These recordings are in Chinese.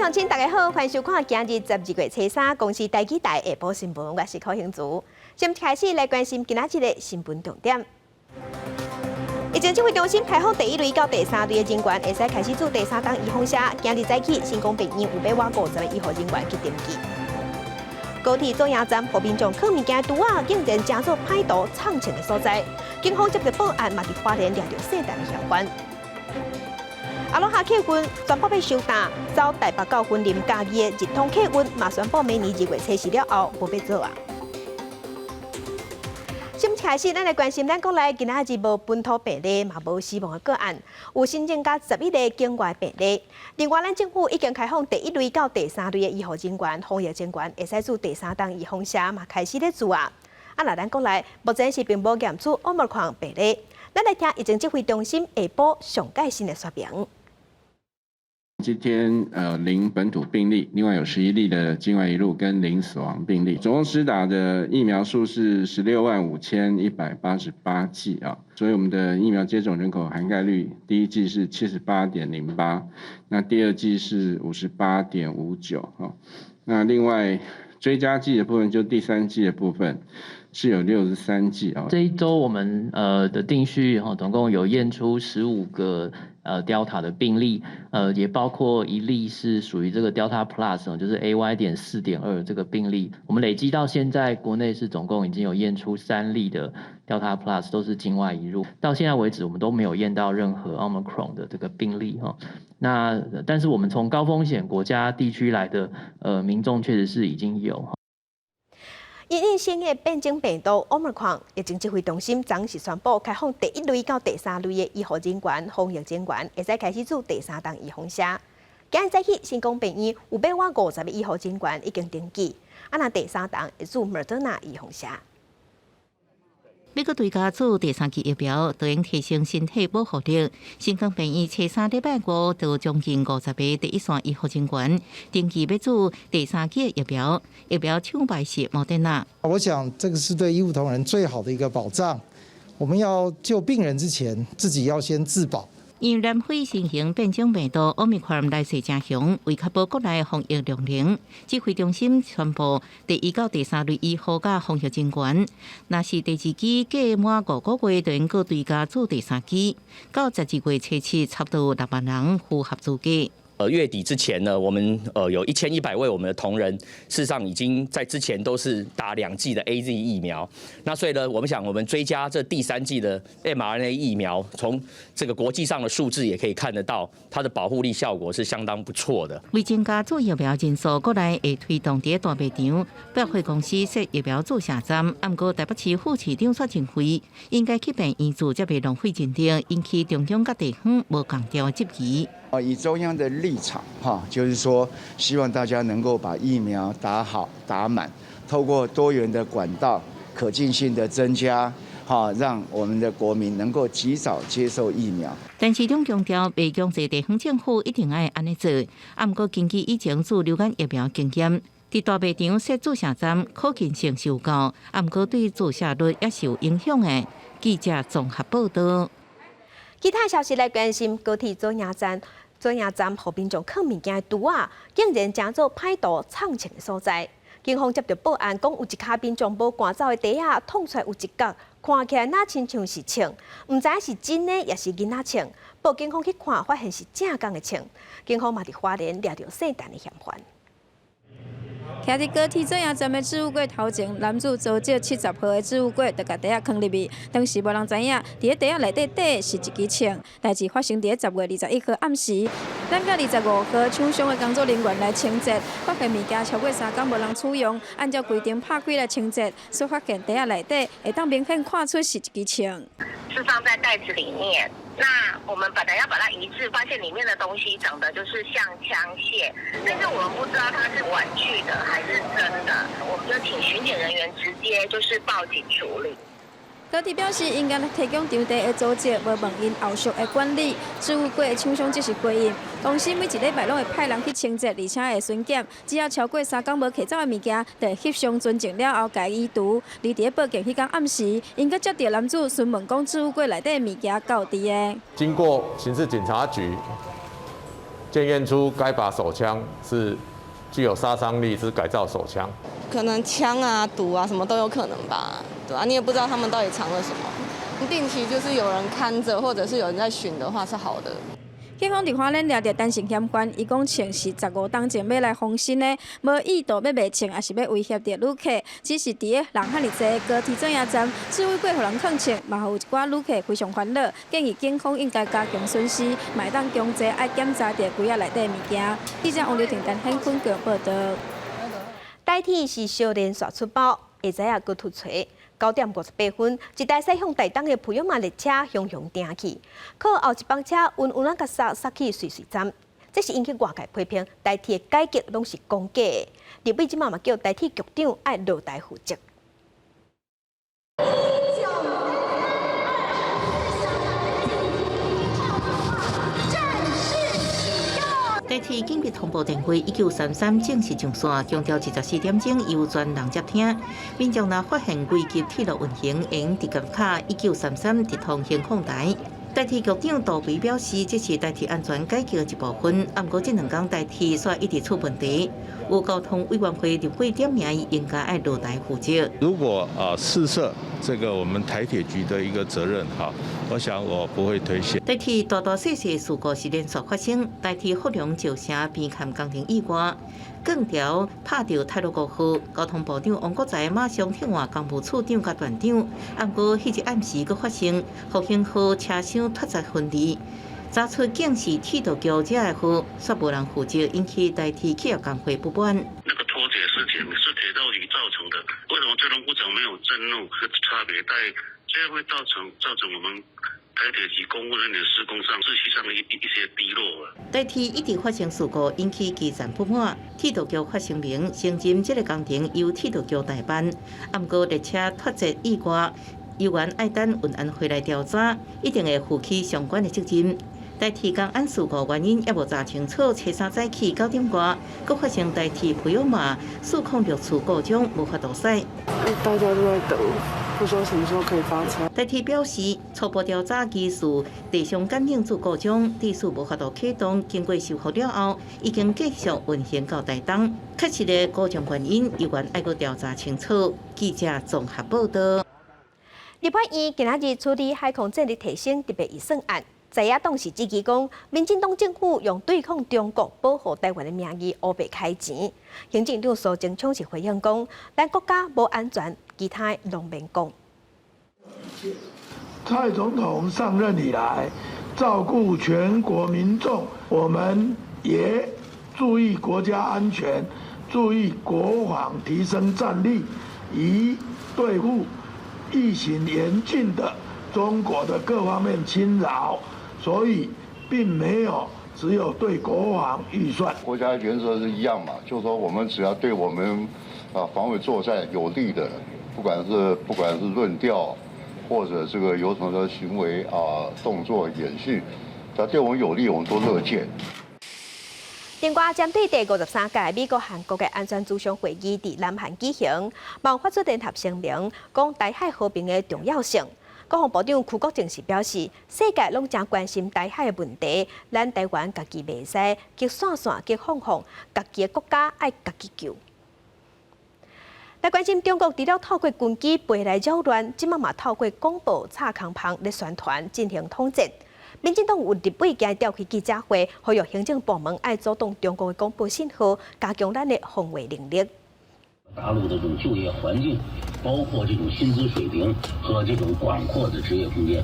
乡亲，大家好，欢迎收看今日12月初3公司台记台下晡新闻，我是柯兴竹。先开始来关心今仔日的新闻重点。疫情指挥中心开放第1类到第3类的人员，会使开始做第3档预防车。今日早起，新光病院有551号人员去登记。高铁中央站和民众靠物件拄啊，竟然正做歹徒藏钱的所在。警方接到报案，嘛伫花莲抓到涉案的嫌犯。阿罗哈客运宣布要收单，遭台北到云林嘉义的日通客运嘛宣布明年2月初4了后无要做啊。先开始，咱来关心咱国内今仔日无本土病例，嘛无死亡的个案，有新增加11例境外病例。另外，咱政府已经开放第1类到第3类的医护人员、防疫人员，会使做第3档预防车，嘛开始咧做啊。那咱国内目前是并无验出Omicron病例。咱来听疫情指挥中心下晡上最新的说明。今天0本土病例，另外有11例的境外移入跟0死亡病例，总共施打的疫苗数是165188剂啊，所以我们的疫苗接种人口涵盖率，第1剂是78.08%，那第2剂是58.59%啊，那另外追加剂的部分就第3剂的部分。是有63剂啊。这一周我们的定序总共有验出15个Delta 的病例，也包括1例是属于这个 Delta Plus， 就是 AY.4.2 这个病例。我们累积到现在，国内是总共已经有验出3例的 Delta Plus， 都是境外移入。到现在为止，我们都没有验到任何 Omicron 的这个病例哈。那但是我们从高风险国家地区来的民众，确实是已经有。因应新的变种病毒 Omicron， 疫情指挥中心昨是宣布开放第1类到第3类的医护人员、防疫人员，会使开始做第3档预防车。今日早起，新光病院有550个医护人员已经登记，那第3档会做 Moderna 预防车。要搁对家做第3剂疫苗，就应提升身体保护力。新光病院初3礼拜5，就将近50个第1线医护人员登记要做第3剂疫苗，疫苗抢牌是莫德纳。我想这个是对医务同仁最好的一个保障。我们要救病人之前，自己要先自保。因南非新型变种病毒 Omicron 来势正强，为确保国内防疫量能，指挥中心宣布第1到第3类医护甲防疫人员，若是第2剂过满5个月，就应搁对家做第3剂。到12月初7，差不多6万人符合资格。月底之前呢，我们有1100位我们的同仁，事实上已经在之前都是打2剂的 AZ 疫苗。那所以呢，我们想我们追加这第3剂的 mRNA 疫苗，从这个国际上的数字也可以看得到，它的保护力效果是相当不错的。为增加做疫苗人数，国内会推动在大卖场、百货公司设疫苗注射站。不过台北市副市长薛庆辉应该去病院做，才袂浪费钱丁，引起中央甲地方无共调质疑。以中央的立场就是说，希望大家能够把疫苗打好、打满，透过多元的管道、可进性的增加，让我们的国民能够及早接受疫苗。但市长强调，袂强制地方政府一定要安尼做，不过根据以前做流感疫苗经验，伫大卖场设注射站可行性是有够，不过对注射率也是有影响的。记者综合报道。其他消息来关心高铁左营站和民众靠物件拄啊，竟然正做歹徒藏钱的所在。警方接到报案，讲有一卡民众无赶走的袋啊，捅出来有一角，看起来那亲像是枪，唔知是真的也是囡仔枪。报警方去看，发现是正港的枪。警方嘛伫花莲抓到涉案的嫌犯。徛伫高铁左营站的置物柜头前，男子租借70号的置物柜，就甲袋仔藏入去。当时无人知影，伫个袋仔内底是一支枪。代志发生伫10月21号暗时，咱甲25号厂商的工作人员来清洁，发现物件超过3天无人取用，按照规定拍开来清洁，所发现袋仔内底会当明显看出是一支枪。是放在袋子里面。那我们本来要把它移置，发现里面的东西长得就是像枪械，但是我们不知道它是玩具的还是真的，我们就请巡检人员直接就是报警处理。高铁表示，因该提供场地的租借，无问因后续的管理。置物柜的厂商即是回应，公司每一礼拜拢会派人去清洁，而且会巡检，只要超过3天无摕走的物件，就会翕相存证了后改移除。而伫报警迄天暗时，因阁接到男子询问讲置物柜内底的物件到伫的。经过刑事警察局检验出该把手枪是具有杀伤力，是改造手枪。可能枪啊、毒啊什么都有可能吧，对啊，你也不知道他们到底藏了什么。定期就是有人看着，或者是有人在巡的话是好的。警方伫花莲抓到单身嫌犯，伊讲穿是15当前要来封身的，无意图要卖穿，也是要威胁到旅客。只是伫个人遐尼济高铁转运站，指挥过互人抗穿，嘛有一寡旅客非常烦恼。建议警方应该加强巡视，买当强制爱检查着柜仔内底物件。记者王刘婷、陈hen坤个报道。代替是少年刷出包，会知影佫突锤。9点58分，一台驶向台东的普悠玛列车向停去，靠后一班车稳稳甲刹去随站，这是引起外界批评。台铁的改革拢是公假的，立委即马嘛叫台铁局长爱落台负责。台铁紧急通报电话1933正式上线，强调24点钟有专人接听。民众若发现危急铁路运行，应直接卡1933直通行控台。台铁局长杜维表示，这是台铁安全改革一部分。不过这2天台铁煞一直出问题，有交通委员会立委点名应该爱落台负责。如果试射这个我们台铁局的一个责任哈，我想我不会推卸。台铁大小事故是连续发生，台铁福隆石城边坎工程意外，更条拍到太鲁国号，交通部长王国材马上听话公务处长甲团长，不过迄日暗时佫发生复兴号车厢脱节分离，查出竟是铁道局遮的号，却无人负责，引起台铁企业工会不满。那个脱节事件是铁道局造成的，为什么交通部长没有震怒和差别待遇？这样会造成我们台铁及公务人员施工上秩序上的一些低落了。台铁一直发生事故，引起基层不满。铁道局发声明，承认这个工程由铁道局代办，不过列车脱节意外，有关爱等运安会来调查，一定会负起相关的责任。台铁工安事故原因也无查清楚，初3早起9点多，佫发生台铁普悠玛406处故障，无法度驶。大家都在等。不说什么时候可以发车。台铁表示，初步调查技术地上感应组故障，地势无法度启动，经过修复了后，已经继续运行到台东。确实的故障原因，有关爱个调查清楚。记者综合报道。立法院今仔日处理海空战力提升特别预算案。在野党是指讲，民进党政府用对抗中国、保护台湾的名义乌白开钱。行政长苏贞昌是回应讲，咱国家无安全，其他拢免讲。蔡总统上任以来，照顾全国民众，我们也注意国家安全，注意国防提升战力，以对付疫情严峻的中国的各方面侵扰。所以并没有只有对国防预算，国家原则是一样嘛，就是说我们只要对我们防卫作战有利的，不管是论调，或者这个有什么行为动作演训，只要对我们有利，我们都乐见。另外，针对第53届美国和国家安全咨询会议伫南韩举行，毛发出联合声明，讲台海和平的重要性。国防部长邱国正是表示，世界拢真关心台海的问题，咱台湾家己袂使急散散、急放放，家己的国家爱家己救。来关心中国除了透过军机飞来扰乱，即马嘛透过广播、插空旁咧宣传进行统战。民进党有立委今日召开记者会，呼吁行政部门爱阻挡中国的广播信号，加强咱的防卫能力。大陆的这种就业环境，包括这种薪资水平和这种广阔的职业空间，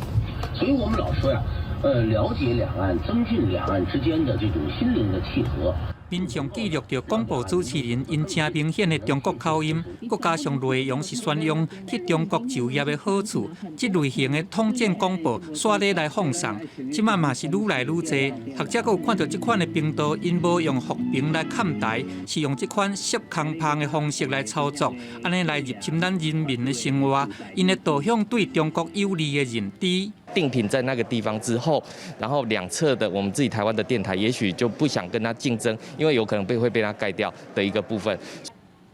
所以我们老说呀，了解两岸、增进两岸之间的这种心灵的契合。民众记录到广播主持人因真明显的中国口音，佮加上内容是宣扬去中国就业的好处，这类型的统战广播刷咧来放送，即马嘛是愈来愈多。学者佮有看到这款的频道，因无用服屏来看台，是用这款摄空旁的方式来操作，安尼来入侵咱人民的生活，因的导向对中国有利的认知。定品在那个地方之后，然后两侧的我们自己台湾的电台，也许就不想跟他竞争，因为有可能会被他盖掉的一个部分。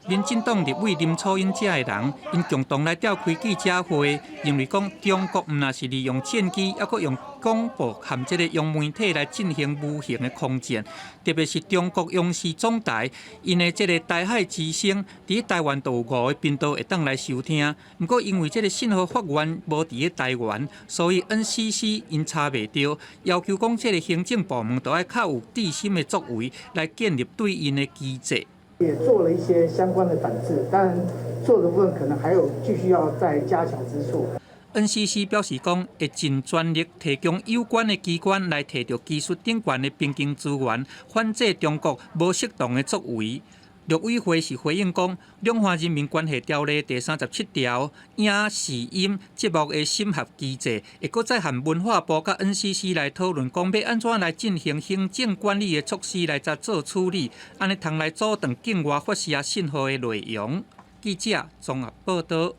民进党立委林楚英这的人，因共同来召开记者会，认为讲中国毋但是利用战机，还佫用广播含这个用媒体来进行无形的空战，特别是中国央视总台，因的这个台海之声，伫台湾都有5个频道会当来收听。不过因为这个信号发源无伫咧台湾，所以 NCC 因查袂到，要求讲这个行政部门都要较有地心的作为，来建立对应的机制。也做了一些相关的反制，当然做的部分可能还有继续要再加强之处。NCC 表示讲，会尽全力提供有关的机关来摕到技术顶悬的边境资源，反制中国无适当的作为。陆委会是回应讲，《两岸人民关系条例》第37条影视音节目的审核机制，会搁再和文化部甲 NCC 来讨论，讲要安怎来进行行政管理的措施来再做处理，安尼通来阻断境外发射信号的内容。记者综合报道。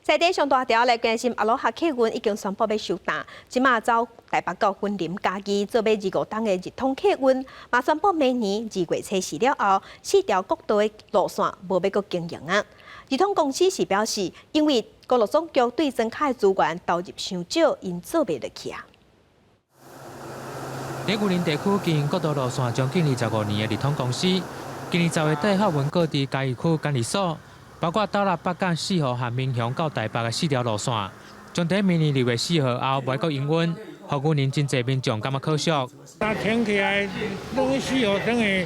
在地上大条来关心，阿罗哈客运已经宣布要收单，即马走台北到云林嘉义，做尾25档的日通客运，嘛宣布明年2月初4了后，4条国道的路线无要搁经营啊。日通公司是表示，因为公路总局对增卡的资源投入伤少，因做袂落去啊。在云林地区经营国道路线将近25年的日通公司，今年10月底发文告伫嘉义区监理所。包括到了北港4号和民雄到台北的4条路线，将在明年2月4号后袂搁营运，互云林真侪民众感觉可惜。停起来，等于4号等于，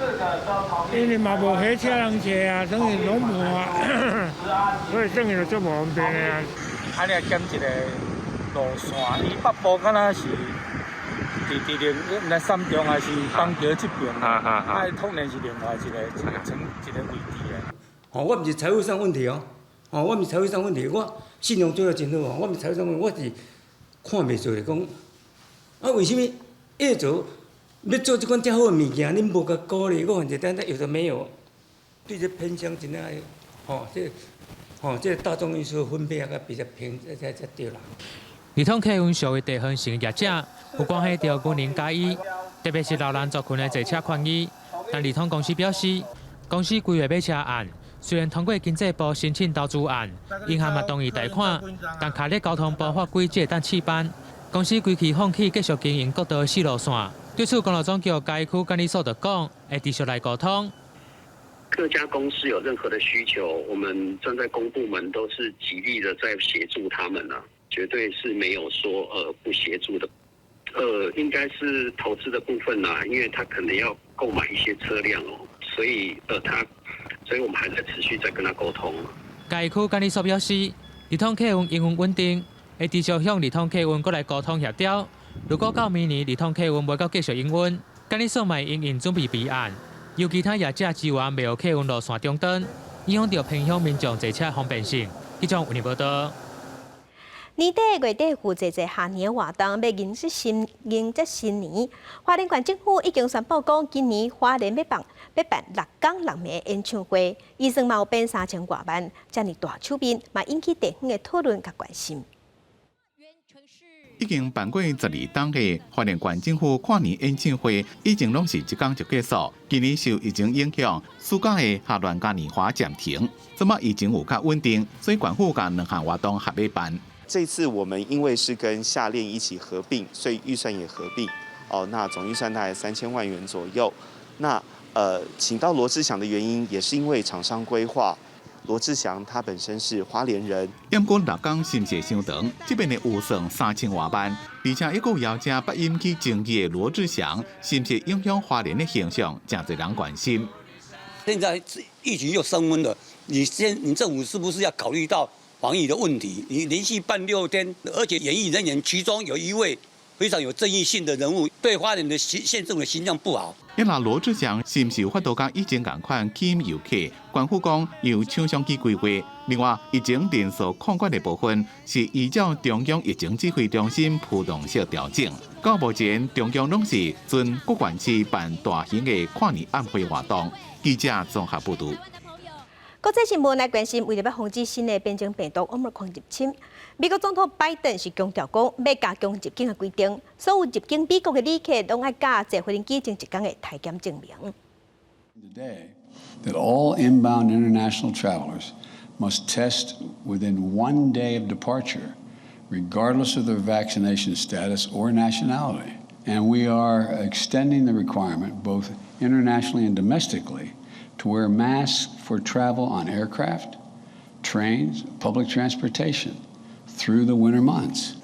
因为嘛无火车人坐啊，等于拢无啊，所以等于就足无方便的啊。安尼减一个路线，伊北部敢若是伫咱三中还是邦桥这边，啊，通然是另外一个位置的。哦，我毋是财务上问题哦，我毋是财务上问题，我信用做得真好哦，我毋是财务上问题，我是看袂做的讲，啊，为什么业主要做这款遮好的物件，恁无甲鼓励，我反正有的没有，对这偏向真正这大众运输分配啊，比较平，才对啦。日通客运属于地方性业者，有关系到云林嘉义，特别是老人族群的坐车权益，但日通公司表示，公司规划买车案。虽然通过经济部申请投资案，银行嘛同意贷款，但卡在交通部法规这等试办，公司规期放弃继续经营国道4路线。对此，公路总局嘉义区监理所就讲，会继续来沟通。各家公司有任何的需求，我们站在公部门都是极力的在协助他们啊，绝对是没有说不协助的。应该是投资的部分啦，因为他可能要购买一些车辆哦，所以我们还在持续在跟他沟通。嘉义区监理所表示，日通客运营运稳定，会继续向日通客运过来沟通协调。如果到明年日通客运袂够继续营运，监理所嘛应应准备备案，由其他业者支援未有客运路线中断，影响到偏向民众坐车方便性。记者为你报道。年底月底有侪下年的活动，要迎接新年。花莲县政府已经宣布讲，今年花莲要办6港6暝演唱会，预算嘛有变3000多万，这样大手笔嘛引起地方的讨论甲关心。已经办过12档的花莲县政府跨年演唱会，以前拢是一天就结束。今年受疫情影响，暑假的下乱嘉年华暂停。这么疫情有较稳定，所以县府甲2项活动合要办。这次我们因为是跟夏恋一起合并，所以预算也合并。那总预算大概3000万元左右。那请到罗志祥的原因，也是因为厂商规划。罗志祥他本身是花莲人，不过6港是不是伤长？这边的预算3000多万，而且一个邀请北引起争议的罗志祥，是不是影响花莲的形象？真多人关心。现在疫情又升温了，你政府是不是要考虑到防疫的问题？你连续办6天，而且演艺人员其中有一位非常有争议性的人物，对花莲的县政府的形象不好。那罗志祥是不是有法度甲以前同款吸引游客？县府讲由厂商去规划。另外，疫情人数控管的部分是依照中央疫情指挥中心浮动性调整。到目前，中央拢是准各县市办大型的跨年晚会活动。记者综合报道。国际新闻来关心，为了要防止新的变种病毒 Omicron 入侵，美国总统拜登是强调讲要加强入境的规定，所有入境美国的旅客拢要加坐飞机前1天的体检证明。that all inbound international travelers must test within 1 day of departure, regardless of their vaccination status or nationality. And we are extending the requirement, both internationally and domestically, to wear masks for travel on aircraft, trains, public transportation through the winter months.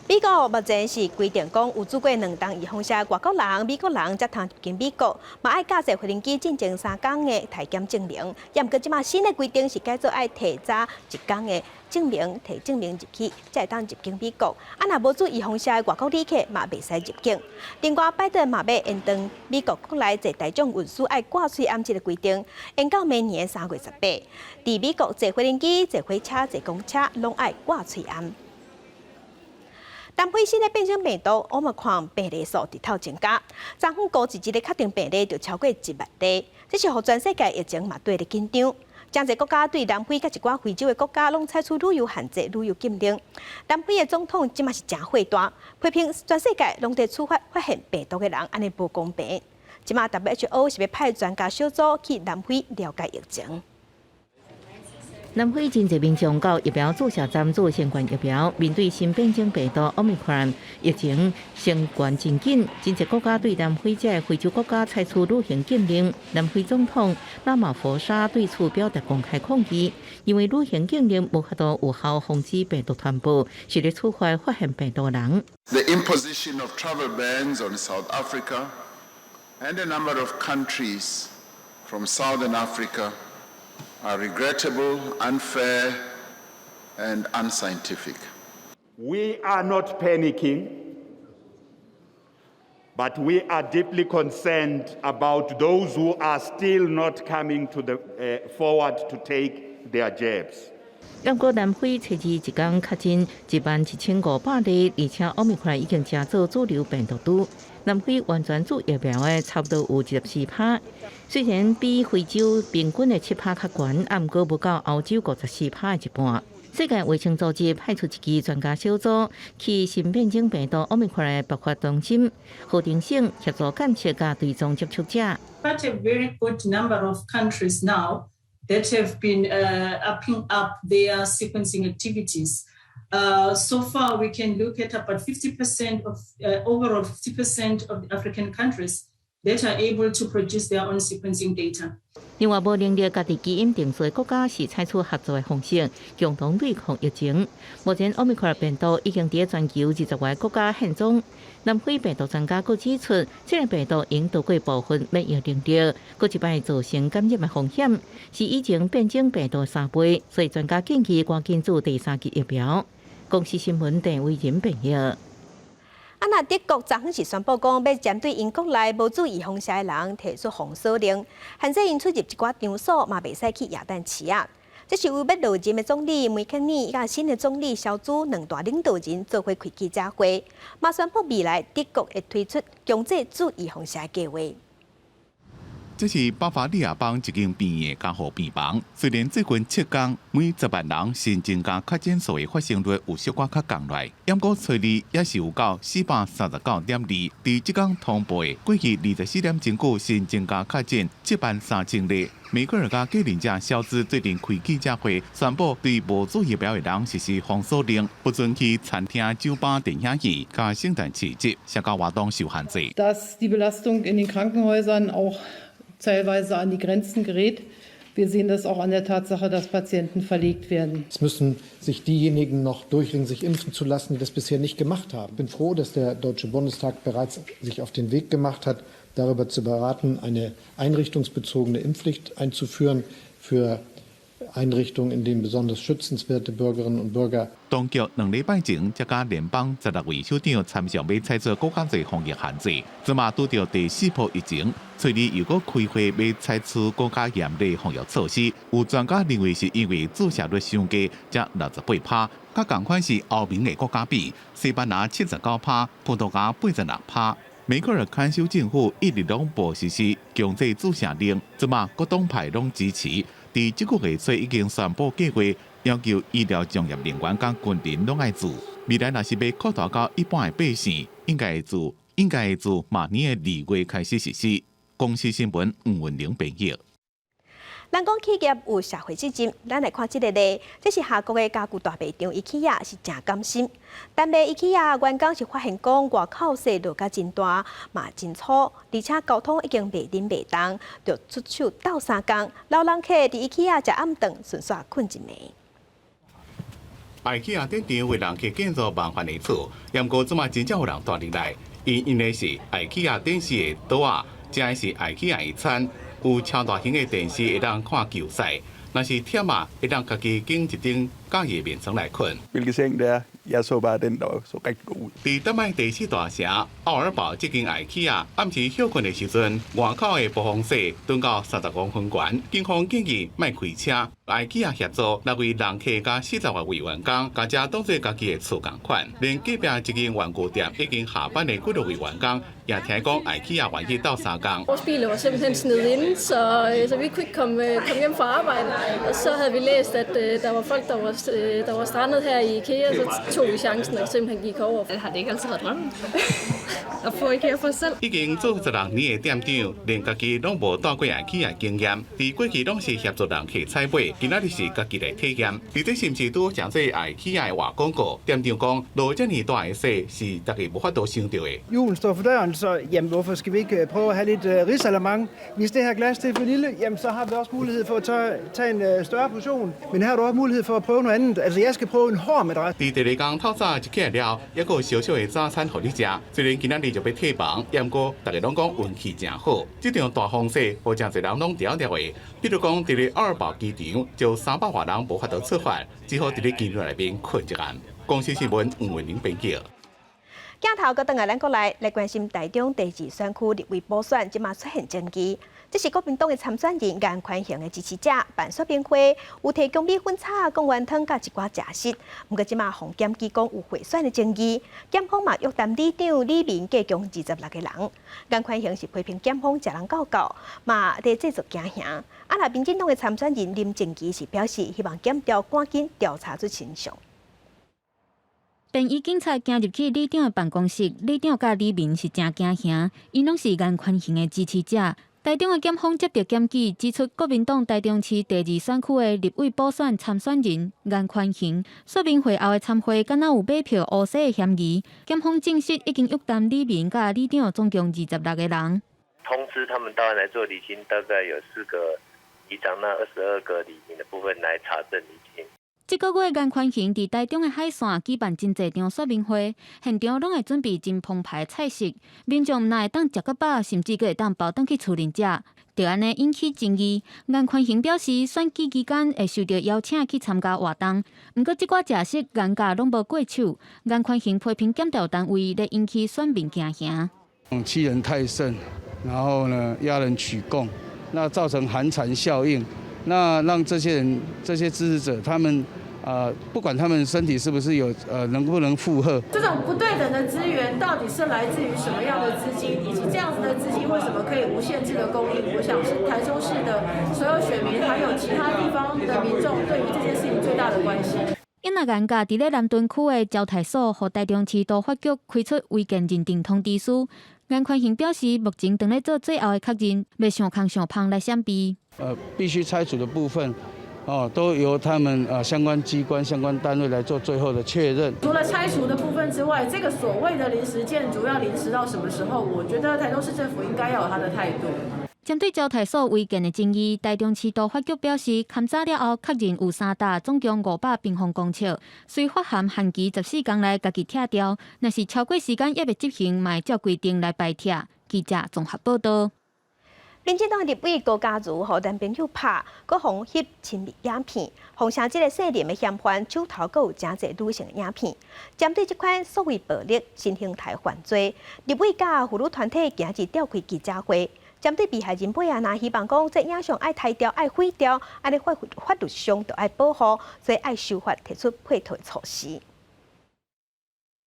美国目前是规定讲，有做过2档预防射外国人、美国人才通入境美国，嘛爱驾驶飞行机进前3天的体检证明。也毋过，即马新的规定是改做爱提早1天的证明，提证明入去才会当入境美国。若无做预防射的外国旅客嘛袂使入境。另外，拜登嘛要延长美国国内坐大众运输爱挂喙安这个规定，延到明年3月18。伫美国坐飞行机、坐火车、坐公车，拢爱挂喙安。 南非新的变种病毒Omicron病例数直头增加，昨昏估计一个确定病例就超过1万例，这是互全世界疫情嘛对咧紧张。真侪国家对南非甲一寡非洲的国家拢采取旅游限制、旅游禁令。南非的总统即嘛是真火大，批评全世界拢在处罚发现病毒的人，安尼无公平。即嘛 WHO 是要派专家小组去南非了解疫情。 南非真侪民众到疫苗注射站做新冠疫苗，面对新变种病毒 Omicron 疫情升悬真紧，真侪国家对南非这个非洲国家采取旅行禁令。南非总统拉马福沙对此表达公开抗议，因为旅行禁令无法度有效防止病毒传播，是咧处罚发现病毒的人。The imposition of travel bans on South Africa and a number of countries from Southern Africa are regrettable, unfair, and unscientific. We are not panicking, but we are deeply concerned about those who are still not coming to the forward to take their jabs. 不过，南非初二一天确诊11500例，而且Omicron已经加做主流病毒株。南非完全做疫苗的差不多有14%，虽然比非洲平均的7%较悬，但不过不到欧洲54%的一半。世界卫生组织派出一支专家小组去新变种病毒Omicron的爆发中心，何定性协助监测甲追踪接触者。Quite a very good number of countries now that have been upping up their sequencing activities. So far, we can look at about 50% of overall 50% of the African countries that are able to produce their own sequencing data. 另外，无能力家己基因定序的国家是采取合作的方式，共同对抗疫情。目前，Omicron 病毒已经伫全球20个国家现踪。南非病毒专家佫指出，这个病毒已度过部分免疫能力，佫一摆造成感染的风险，是以前变种病毒3倍，所以专家建议赶紧做第3剂疫苗。公司新闻郑伟仁报道。那德国昨昏是宣布讲，要针对因国内无注预防射的人提出封锁令，限制因出入一寡场所，嘛袂使去耶诞市啊。这是为要落任的总理梅肯尼甲新的总理小组2大领导人做伙开记者会，嘛宣布未来德国会推出强制注预防射计划。这是巴伐利亚邦一间病院加护病房，虽然最近7天每10万人新增加确诊数的发生率有小可较降落，不过初二也是有到439.2，伫即天通报的过去24点钟久新增加确诊73000例。美国家继任者肖兹最近开记者会，宣布对无注疫苗的人实施封锁令，不准去餐厅、酒吧、电影院、甲圣诞市集、社交活动受限制。Dass die Belastung in den Krankenhäusern auch teilweise an die Grenzen gerät. Wir sehen das auch an der Tatsache, dass Patienten verlegt werden. Es müssen sich diejenigen noch durchringen, sich impfen zu lassen, die das bisher nicht gemacht haben. Ich bin froh, dass der Deutsche Bundestag bereits sich auf den Weg gemacht hat, darüber zu beraten, eine einrichtungsbezogene Impfpflicht einzuführen für Einrichtungen, in denen besonders schützenswerte Bürgerinnen und Bürger. 当局2礼拜前才甲联邦16位首长参详要采取更加侪防疫限制，即马拄到第4波疫情，初二又搁开会要采取更加严厉防疫措施。有专家认为是因为注射率上低，才68%，甲同款是欧盟的国家比，西班牙79%，葡萄牙86%。美国的看守政府一直拢无实施强制注射令，即马各党派拢支持。伫即个月初已经宣布计划，要求医疗从业人员甲军人拢爱做。未来若是要扩大到一般的百姓，应该会做明年的2月开始实施。公司新闻黄文玲报道。咱讲企业有社会责任，咱来看这个例，这是下国的家具大卖场IKEA是真甘心。但卖IKEA员工是发现讲外口雪落甲真大，嘛真粗，而且交通已经袂灵袂动，就出手斗3工，老人客伫IKEA食暗顿，顺续困一暝。IKEA 店场为人客建造梦幻的厝，不过怎么真正有人住入来？因为是 IKEA 电视的桌啊，这是 IKEA 的餐。有超大型的电视会当看球赛，若是忝啊，会当家己拣一张假日眠床来困。伫丹麦第4大城奥尔堡这间 IKEA 暗时休困的时阵，外口的暴风雪蹲到30公分悬，警方建议莫开车。IKEA 协助6位人客加40位员工，把这当作家己的厝共款。连隔壁一间玩具店已經下班的6位員工，也聽講 IKEA 願意鬥3工。Vores biler var simpelthen snedet ind, så vi kunne ikke komme hjem fra arbejde. Og så havde vi læst, at der var folk, der var strandet her i IKEA, så tog vi chancen og simpelthen gik over. Har det ikke altid været drømmen? At få IKEA for sig selv? 已經做16年的店長，連家己攏無到過 IKEA 經驗，伫過去攏是協助人客採買，今仔日是家己來體驗。而這是毋是拄誠濟 IKEA 的話廣告？店長講，落這麼大的雪是大家無法度想到的。Julen står for døren, så jamen, hvorfor skal vi ikke prøve at have lidt risalamande? Hvis det her glas det er for lille, jamen, så har vi også mulighed for at tage en større portion. Men her har du også mulighed for at prøve noget andet. Altså, jeg skal prøve en hård madras. 伫第2天透早一起來了，還有小小的早餐給你食。雖然今仔日就要退房，不過大家攏講運氣真好。這場大風雪，有真濟人攏調調的。比如講，伫咧奧爾堡機場，就300多人無法度出發，只好伫咧機場內面困一晚。公司新聞吳文玲編輯。鏡頭個等下咱過來關心台中第2選區立委補選，即馬出現爭議。這是國民黨嘅參選人顏寬恆嘅支持者辦說明會，有提供米粉炒、貢丸湯甲一寡食食。不過即馬防檢機講有賄選嘅爭議，檢方嘛約談里長李明加強26個人。顏寬恆是批評檢方食人夠夠，嘛佇製作驚嚇。啊，那民進黨嘅參選人林正基是表示，希望檢調趕緊調查出真相。便衣警察行入去里長的辦公室，里長甲李明是真驚嚇，因攏是顏寬恆的支持者。台中的檢方接到檢舉，指出國民黨台中市第2選區的立委補選參選人顏寬恆，說明會後的參會敢若有買票烏洗的嫌疑。檢方證實已經約談李明甲里長總共26個人。通知他們當然來做釐清，大概有4個里長，那22個里民的部分來查證釐清。這個月，顏寬恆佇台中的海線舉辦真濟場說明會，現場攏會準備真澎湃菜色，民眾哪會當食個飽，甚至佫會當包轉去厝裡食，就安尼引起爭議。顏寬恆表示，選舉期間會受到邀請去參加活動，毋過即寡食食顏價攏無過手。顏寬恆批評檢調單位咧引起選民驚嚇，欺人太甚，然後呢壓人取供，那造成寒蟬效應，那讓這些人、這些支持者，他們。不管他們身體是不是有能不能負荷，這種不對等的資源到底是來自於什麼樣的資金，以及這樣子的資金為什麼可以無限制的供應？我想是台中市的所有選民，還有其他地方的民眾對於這件事情最大的關心。因那顏價佇咧南屯區的交泰所，和台中市都發局開出違建認定通知書。顏寬恆表示，目前正咧做最後的確認，袂上空上芳來閃避。必須拆除的部分。都由他們相關機關、相關單位來做最後的確認。除了拆除的部分之外，這個所謂的臨時建築要臨時到什麼時候？我覺得台中市政府應該要有他的態度。針對交泰所違建的爭議，台中市都法局表示，勘查了後確認有3笪總共500平方公尺，雖發函限期14天內家己拆掉，若是超過時間也未執行，嘛照規定來排拆。記者綜合報道。民進黨立委高嘉瑜和男朋友拍，佮紅翕親密影片，紅成這個細膩的嫌犯手頭佮有真濟女性的影片。針對這款所謂暴力新形態犯罪，立委甲婦女團體今日召開記者會，針對被害人尾仔，希望講這影像愛拆掉、愛毀掉，安尼法律上就愛保護，所以愛修法提出配套措施。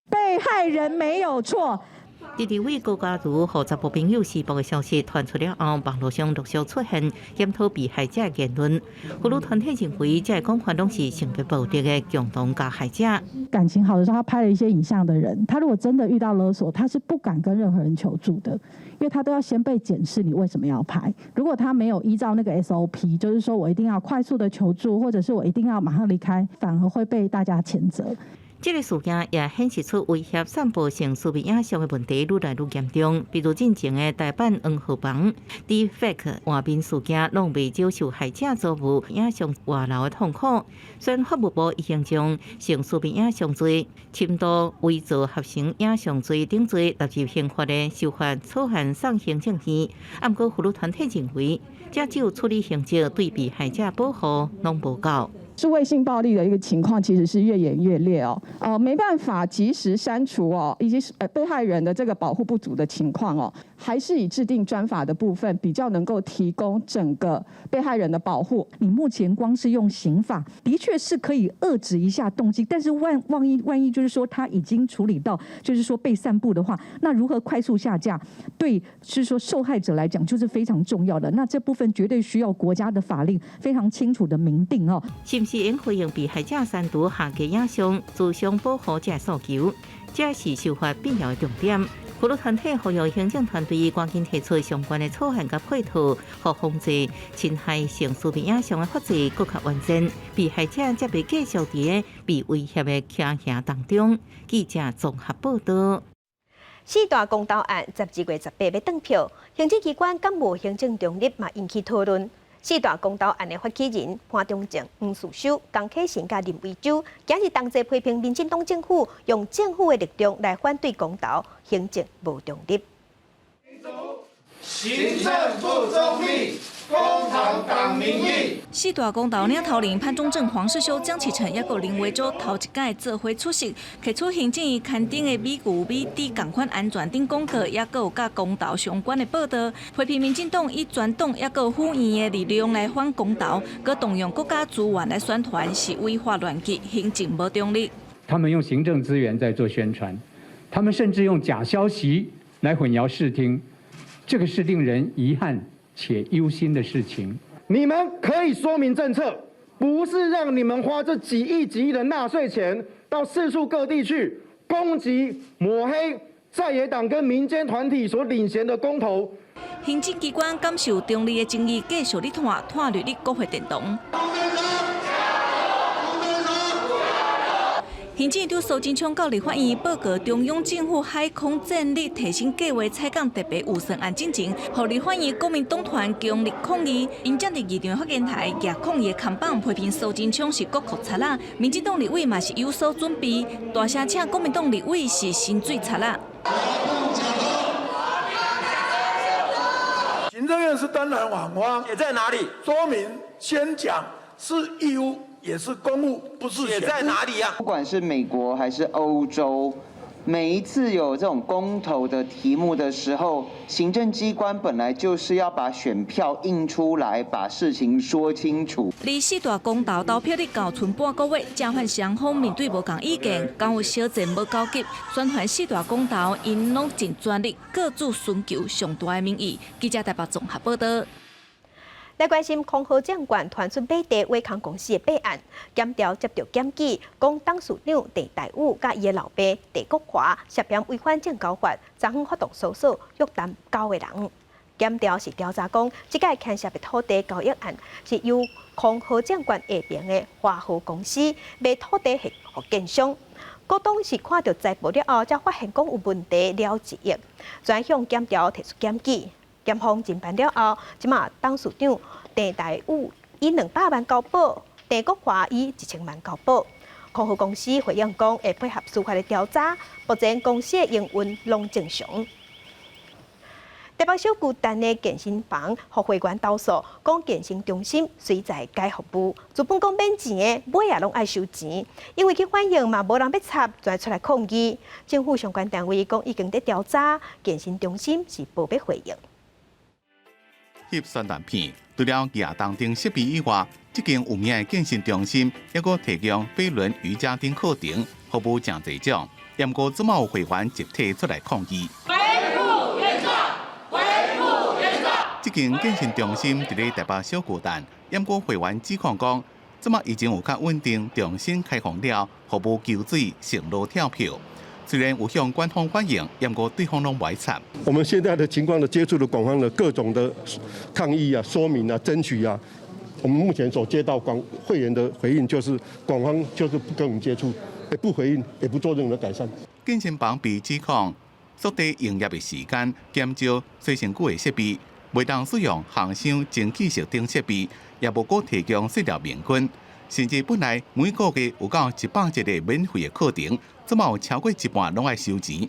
被害人沒有錯。第二位高嘉瑜和查甫朋友施暴的消息传出了后，网络上陆续出现检讨被害者的言论。妇女团体认为，这讲法拢是性别暴力的共同加害者。感情好的时候，他拍了一些影像的人，他如果真的遇到勒索，他是不敢跟任何人求助的，因为他都要先被检视你为什么要拍。如果他没有依照那个 SOP， 就是说我一定要快速的求助，或者是我一定要马上离开，反而会被大家谴责。这个事件也显示出威胁散播性私密影像的问题愈来愈严重。比如进前的台版黄河房、Deepfake 画面事件，拢未少受害者遭遇影像外流的痛苦。虽然法务部已经将性私密影像罪、侵盗、伪造合成影像罪等罪纳入刑法的修法草案送行政院，不过妇女团体认为，这只有处理刑责，对被害者保护拢无够。数位性暴力的一个情况其实是越演越烈哦，没办法及时删除哦，以及被害人的这个保护不足的情况哦，还是以制定专法的部分比较能够提供整个被害人的保护。你目前光是用刑法，的确是可以遏制一下动机，但是万一就是说他已经处理到，就是说被散布的话，那如何快速下架，对是说受害者来讲就是非常重要的。那这部分绝对需要国家的法令非常清楚的明定哦。是不是应回应被害者删除下架影像、自相保护这诉求？这是修法必要的重点。妇女团体呼吁行政团队赶紧提出相关的草案及配套，和防治侵害性私密影像的法制更加完善，被害者才袂继续伫被威胁的倾向当中。记者综合报道。四大公投案12月18要登票，行政机关敢无行政中立嘛引起讨论。四大公投案的发起人潘忠正、黄素修、江启臣甲林维洲，今日同齐批评民进党政府用政府的力量来反对公投，行政无中立。行政不中立，公投党民意。四大公投领头人潘忠正、黄世修、江启臣，抑个林维洲头一届做伙出席，提出行政院刊登的美牛美猪共款安全等广告，抑个有甲公投相关的报道，批评民进党以全党抑个府院的力量来反公投，佮动用国家资源来宣传是违法乱纪，行政无中立。他们用行政资源在做宣传，他们甚至用假消息来混淆视听，这个是令人遗憾且忧心的事情。你们可以说明政策，不是让你们花这几亿的纳税钱到四处各地去攻击、抹黑在野党跟民间团体所领衔的公投。行政机关感受中立的争议，继续力探绿立国会殿堂。行政院长苏贞昌到立法院报告中央政府海空战力提升计划采购特别预算案进程，互立法院国民党团强力抗议。因接伫议场发言台举抗议的看板，批评苏贞昌是国库贼仔，民进党立委嘛是有所准备，大声请国民党立委是薪水贼仔。行政院是当然往花，也在哪里？说明先讲是义务。也是公务，不是写在哪里呀？不管是美国还是欧洲，每一次有这种公投的题目的时候，行政机关本来就是要把选票印出来，把事情说清楚。离四大公投投票日到剩半个月，正反双方面对无同意见，敢有小钱无交集，宣传四大公投因拢尽全力，各自寻求上大的民意。记者台北综合报道。来关心空河掌管传出买地挖空公司的弊案，检调接到检举，讲董事长陈大武甲伊的老爸陈国华涉嫌违反证交法，昨昏发动搜索，约谈9个人。检调是调查讲，这个牵涉的土地交易案是由空河掌管下边的华河公司卖土地给建商，股东是看到财报了后，才发现讲有问题了1亿，专向检调提出检举。检方侦办了后，即马董事长陈大武以200万交保，陈国华以1000万交保。空河公司回应讲，会配合司法的调查，目前公司的营运拢正常。台北小巨蛋的健身房和会员投诉，讲健身中心虽在改服务，资本讲免钱的，买也拢爱收钱，因为去反映嘛无人要插，才出来抗议。政府相关单位讲已经在调查，健身中心是无要回应。翕宣传片，除了亚当等设备以外，这间有名的健身中心还阁提供飞轮瑜伽等课程，服务真侪种。不过，怎么有会员集体出来抗议？间健身中心伫咧台北小巨蛋，验过会员指控讲，即马已经有较稳定，重新开放了，服务求水、线路跳票。虽然有向官方反映，验过对方拢歪惨。我们现在的情况的接触的广方的各种的抗议啊、说明啊、争取啊，我们目前所接到会员的回应就是广方就是不跟我们接触，也不回应，也不做任何改善。健身房被指控缩短营业的时间，减少洗身躯的设备，袂当使用航商蒸汽式等设备，也无够提供食疗面菌，甚至本来每个月有到100节的免费的课程，怎么有超过一半拢要收钱？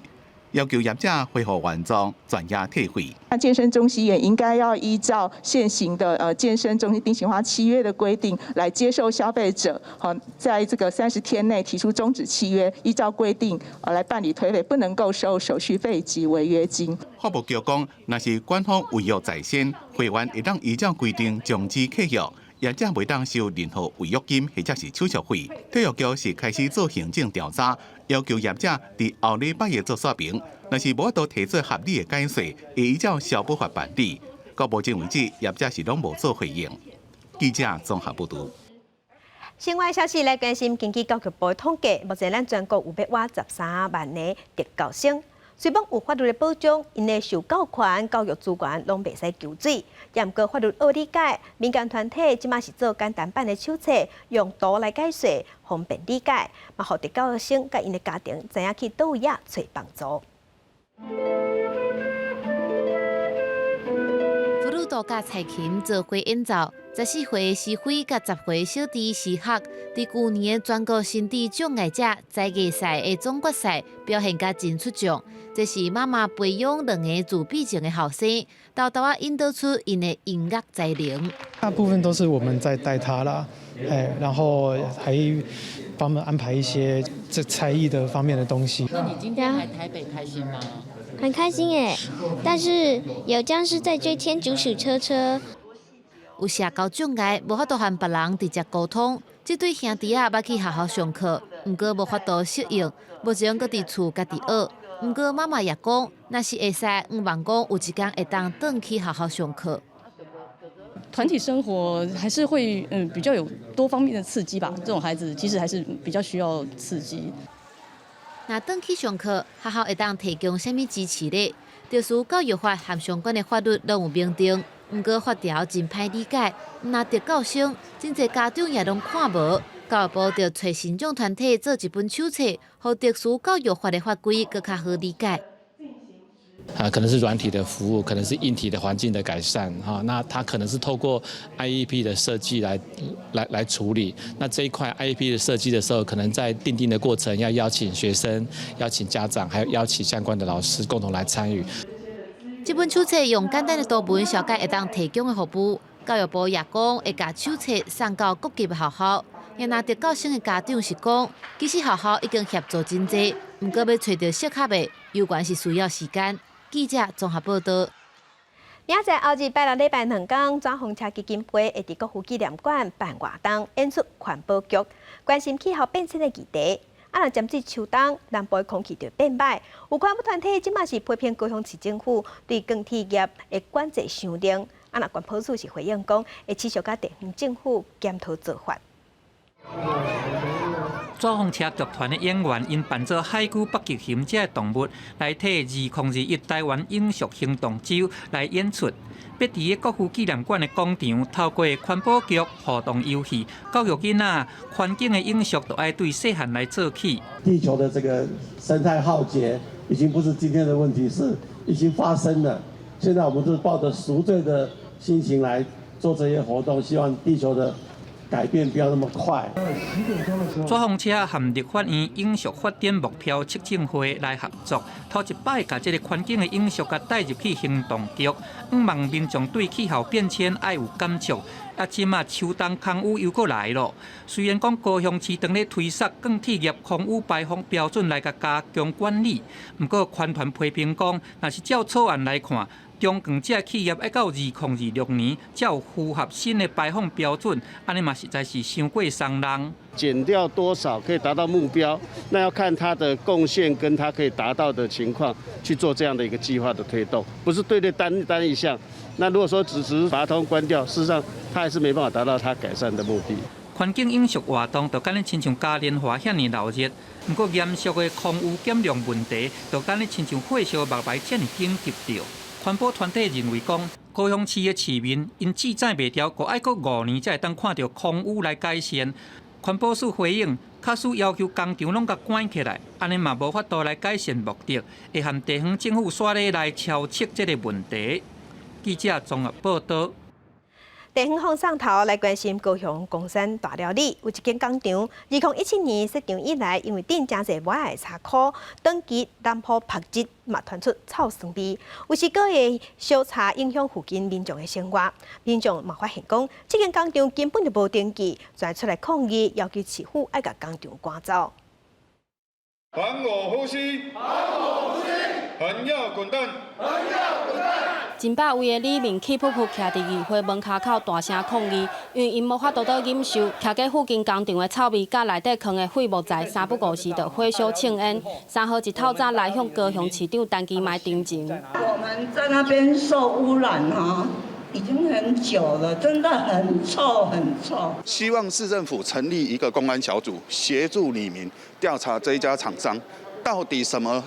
要求业者恢复原状，专业退费。那健身中心也应该要依照现行的健身中心定型化契约的规定来接受消费者，在这个30天内提出终止契约，依照规定来办理退费，不能够收手续费及违约金。发布局讲，若是官方违约在先，会员会当依照规定终止契约。业者袂当收任何违约金或者是手续费。体育局是开始做行政调查，要求业者伫后礼拜做说明。若是无法度提出合理的解释，会依照消保法办理。到目前为止，业者是拢无做回应。记者综合报道。另外消息来关心，根据教育部统计，目前咱全国有113万名特教生。虽讲有法律的保障，因的受教权、教育资源拢袂使求水。也毋过法律好理解，民间团体即马是做简单版的手册，用图来解说，方便理解，嘛，互特教生甲因的家庭知影去倒位啊找帮助。俘虏度假蔡琴做花演奏，14岁诗慧甲10岁小弟诗学，伫去年的全国身体障碍者在艺赛的总决赛表现甲真出众。这是妈妈培养2个自闭症的后生，豆豆啊引导出因的音乐才能。大部分都是我们在带他啦，然后还帮他们安排一些这才艺的方面的东西。那你今天来台北开心吗？很开心耶，但是有僵尸在追天竺鼠车车。有社交障碍，无法度和别人直接沟通，这对兄弟啊要去好好上课，不过无法度适应，目前搁伫厝家己学。不过妈妈也讲，若是会使，望讲有一天会当转去好好上课。团体生活还是会比较有多方面的刺激吧。这种孩子其实还是比较需要刺激。那转去上课，学校会当提供什么支持呢？特殊教育法和相关的法律拢有明定，不过法条真歹理解。那特教生，真侪家长也拢看无。教育部就找信众团体做一本手册，互特殊教育法的法规更较好理解。可能是软体的服务，可能是硬体的环境的改善，那它可能是透过 IEP 的设计来处理。那这一块 IEP 的设计的时候，可能在订定的过程要邀请学生、邀请家长，还有邀请相关的老师共同来参与。这本手册用简单的图文小解会当提供的服务，教育部也讲会把手册送到各级的学校。也拿特教生的家长是讲，其实学校已经协助真济，不过要找到适合的，有关是需要时间。记者综合报道。明仔载后日拜六礼拜2天，转风车基金会会伫国父纪念馆办活动，演出环保局，关心气候变迁的议题。若渐至秋冬，南部的空气就变歹。有环保团体即马是批评高雄市政府对钢铁业的管制伤严。若环保署是回应讲，会持续甲地方政府检讨做法。抓风车剧团的演员因扮作海龟北极熊这动物来替2021台湾永续行动周来演出，要伫国父纪念馆的广场，透过环保局互动游戏，教育囡仔环境的永续都爱对细汉来做起。地球的这个生态浩劫已经不是今天的问题，是已经发生了。现在我们是抱着赎罪的心情来做这些活动，希望地球的改变不要那么快。抓风车和立法院永续发展目标促进会来合作，头一摆把这个环境的永续甲带入去行动局，望民众对气候变迁爱有感触。即马秋冬空污又搁来了。虽然讲高雄市当咧推设钢铁业空污排放标准来加强管理，不过环团批评讲，若是照草案来看，中钢这企业要到2026年才有符合新的排放标准，安尼嘛实在是伤过伤人。减掉多少可以达到目标，那要看它的贡献跟它可以达到的情况去做这样的一个计划的推动，不是对单一项。那如果说只是把它通关掉，事实上它还是没办法达到它改善的目的。环境永续活动就敢咧亲像嘉年华遐尼闹热，不过严肃的空污减量问题就敢咧亲像火烧木牌遮尼紧急着。环保团体认为讲，高雄市的市民因记载袂调，阁爱阁5年才会当看到空污来改善。环保署回应，卡署要求工厂拢甲关起来，安尼嘛无法度来改善目的，会和地方政府刷咧来敲测这个问题。记者综合报道。地方放送头来关心高雄公山大料理，有一间工厂，2017年设厂以来，因为顶真侪外来茶库，长期南坡拍质嘛传出臭酸味，有时个会烧茶影响附近民众的生活。民众嘛发现讲，这间工厂根本就无登记，转出来抗议，要求市府爱甲工厂赶走。还我呼吸，还我呼吸，还要滚蛋，还要滚蛋！真百位的里民气噗噗徛伫议会门口大声抗议，因为因无法度到忍受徛在附近工厂的臭味，甲内底藏的废木材，三不五时就火烧庆恩。3号一透早来向高雄市长陈其迈陈情。我们在那边受污染已经很久了，真的很臭很臭。希望市政府成立一个公安小组，协助里民调查这一家厂商到底什么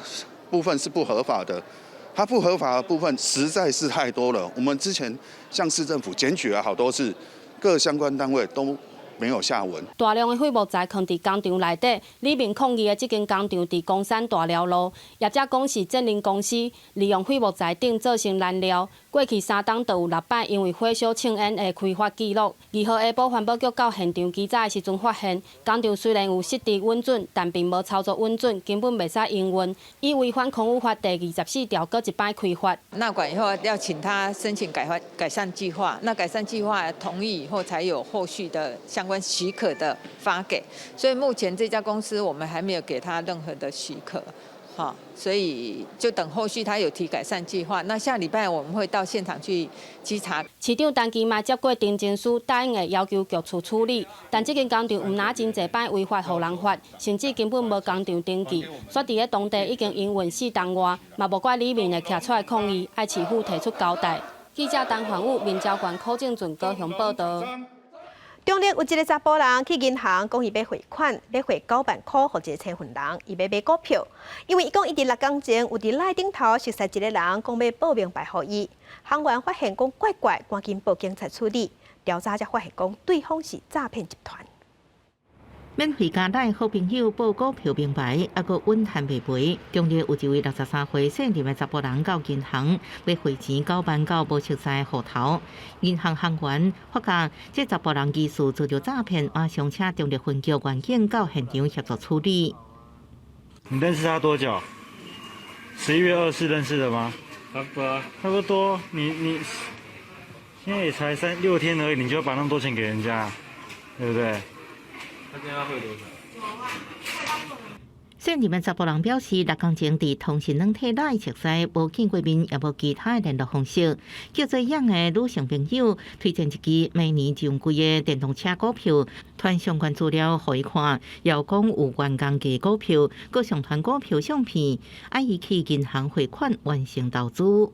部分是不合法的。它不合法的部分实在是太多了。我们之前向市政府检举了好多次，各相关单位都没有下文。大量的废木材藏伫工厂内底，里面抗议的这间工厂伫公山大寮路，业者讲是建林公司利用废木材顶做成燃料。过去3档就有6摆因为火烧庆恩的开发记录。2号下晡，环保局到现场稽查的时阵发现，工厂虽然有设置稳准，但并无操作稳准，根本袂使营运，以违反空污法第24条，搁一摆开发。纳管以后要请他申请改善计划，那改善计划同意以后，才有后续的相关许可的发给。所以目前这家公司我们还没有给他任何的许可。好，所以就等后续他有提改善计划。那下礼拜我们会到现场去稽查。市长陈其迈接过陈情书，答应会要求局处处理，但这间工厂唔拿真侪摆违法互人罚，甚至根本无工厂登记，说伫咧当地已经营运4档外，嘛无怪里面会徛出来抗议，爱市府提出交代。记者陈焕武、民交馆柯正俊高雄报道。中立有一个查甫人去银行讲伊要汇款，要汇9万块给一个青云人，伊要买股票。因为伊讲伊伫6天前有伫赖顶头熟悉一个人，讲要报名牌给伊。行员发现讲怪怪，赶紧报警察处理。调查才发现讲对方是诈骗集团。免费加赖好朋友报股票名牌，还佫稳赚袂赔。中立有一位63岁姓林的查甫人到银行要汇钱9万到无熟悉的户头，银行行员发觉这查甫人疑似遭到诈骗，马上请中立分局员警到现场协助处理。你认识他多久？11月24认识的吗？差不多。你现在也才6天而已，你就要把那么多钱给人家，对不对？他今天要汇多少？姓林的查甫人表示，6天前伫通讯软体内熟悉，无见过面，也无其他的联络方式。叫做样的女性朋友推荐一支明年上柜的电动车股票，传相关资料互伊看，要讲有员工价股票，佮上传股票相片，爱伊去银行汇款完成投资。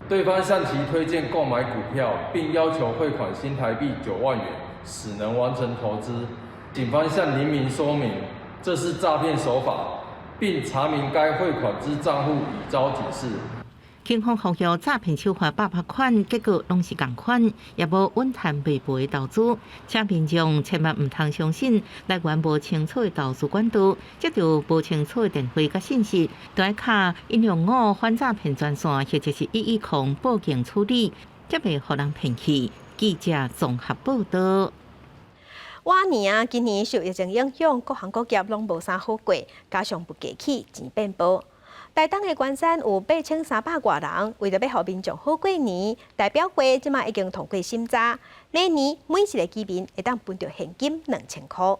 对方向其推荐购买股票，并要求汇款新台币9万元，使能完成投资。警方向林民说明，这是诈骗手法，并查明该汇款之账户已遭警示。警方呼吁诈骗手法800款，结果拢是同款，也无稳赚袂赔投资，请民众千万唔通相信来源无清楚的投资管道，接到无清楚的电话甲信息，就要卡165反诈骗专线，或者是110报警处理，才袂互人骗去。记者综合报道。往年今年受疫情影响，各行各业拢无啥好过，加上不景气，钱变薄。台东的关山有8300多人，为了要互民众好过年，代表会即马已经通过审查，来年每一个居民会当分到现金2000块。